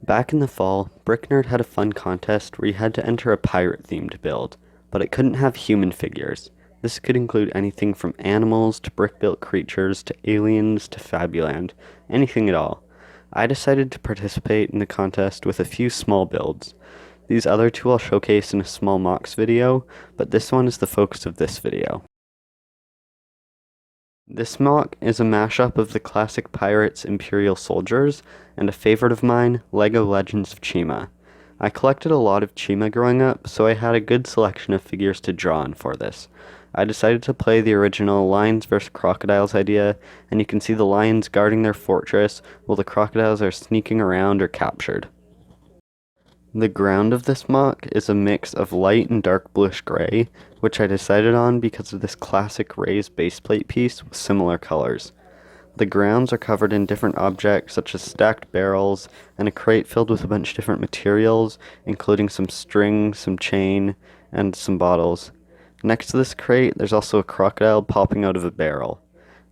Back in the fall, BrickNerd had a fun contest where you had to enter a pirate-themed build, but it couldn't have human figures. This could include anything from animals to brick-built creatures to aliens to Fabuland, anything at all. I decided to participate in the contest with a few small builds. These other two I'll showcase in a small MOCs video, but this one is the focus of this video. This MOC is a mashup of the classic Pirates Imperial Soldiers and a favorite of mine, LEGO Legends of Chima. I collected a lot of Chima growing up, so I had a good selection of figures to draw on for this. I decided to play the original Lions vs. Crocodiles idea, and you can see the lions guarding their fortress while the crocodiles are sneaking around or captured. The ground of this MOC is a mix of light and dark bluish gray, which I decided on because of this classic raised baseplate piece with similar colors. The grounds are covered in different objects such as stacked barrels and a crate filled with a bunch of different materials, including some string, some chain, and some bottles. Next to this crate, there's also a crocodile popping out of a barrel.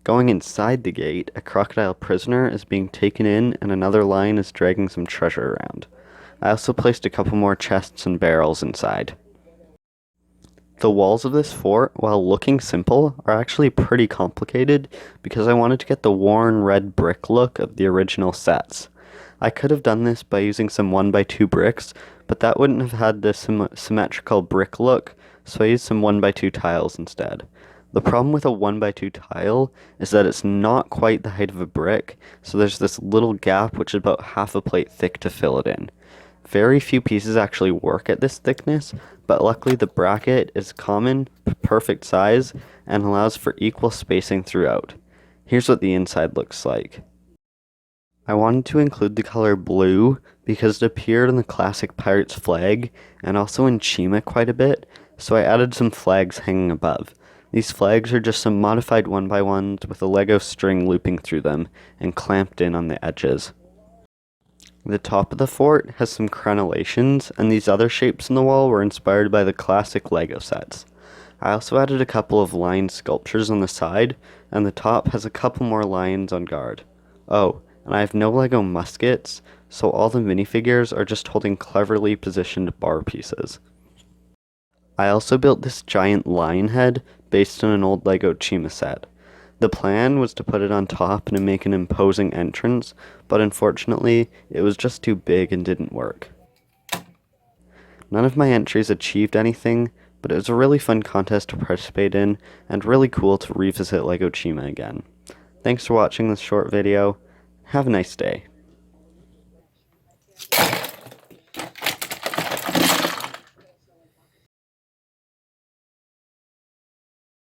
Going inside the gate, a crocodile prisoner is being taken in and another lion is dragging some treasure around. I also placed a couple more chests and barrels inside. The walls of this fort, while looking simple, are actually pretty complicated because I wanted to get the worn red brick look of the original sets. I could have done this by using some 1x2 bricks, but that wouldn't have had the symmetrical brick look, so I used some 1x2 tiles instead. The problem with a 1x2 tile is that it's not quite the height of a brick, so there's this little gap which is about half a plate thick to fill it in. Very few pieces actually work at this thickness, but luckily the bracket is common, perfect size, and allows for equal spacing throughout. Here's what the inside looks like. I wanted to include the color blue because it appeared on the classic Pirates flag and also in Chima quite a bit, so I added some flags hanging above. These flags are just some modified 1x1s with a Lego string looping through them and clamped in on the edges. The top of the fort has some crenellations, and these other shapes in the wall were inspired by the classic Lego sets. I also added a couple of lion sculptures on the side, and the top has a couple more lions on guard. Oh, and I have no Lego muskets, so all the minifigures are just holding cleverly positioned bar pieces. I also built this giant lion head based on an old Lego Chima set. The plan was to put it on top and make an imposing entrance, but unfortunately, it was just too big and didn't work. None of my entries achieved anything, but it was a really fun contest to participate in, and really cool to revisit LEGO Chima again. Thanks for watching this short video. Have a nice day.